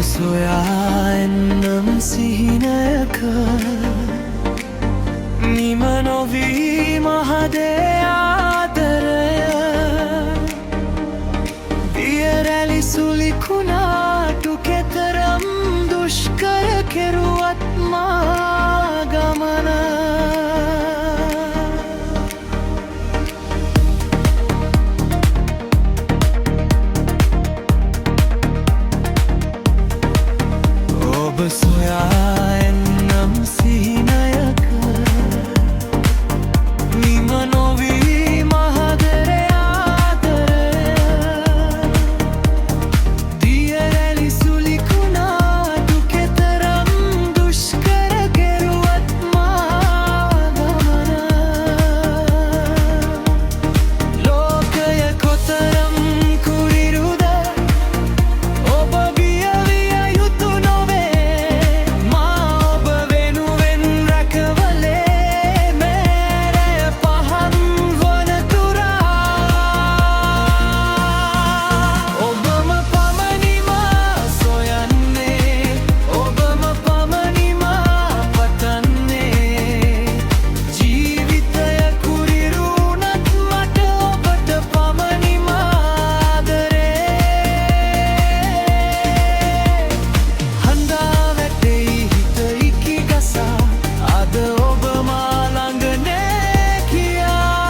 සොයා එන්නම් සිහිනයක නිම නොවී මහදේ ආදරය දියරැලි සුලිකුණාටු කෙතරම් දුෂ්කර කෙරුවත් මා ගමන ඔබ සොයා එන්නම් සිහිනයක නිම නොවී මහදරේ ආදරය දියරැලි සුලිකුණාටු කෙතරම් දුෂ්කර කෙරුවත් මා ගමන ලෝකය කොතරම් කුරිරුද ඔබ බිය විය යුතු නොවේ මා ඔබ වෙනුවෙන් රැකවලේ මෑරය පහන් වනතුරා ඔබම පමණිම සොයන්නේ ඔබම පමණිම පතන්නේ ජීවිතය කුරිරුණත් මට ඔබට පමණිම ආදරේ හඳා වැටෙයි හිත ඉකි ගසා අද ඔබ මා ළඟ නෑ කියා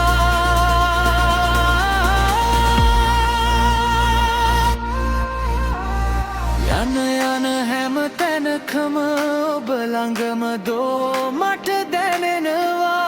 යන යන හැම තැනකම ඔබ ළඟම දෝ මට දැනෙනවා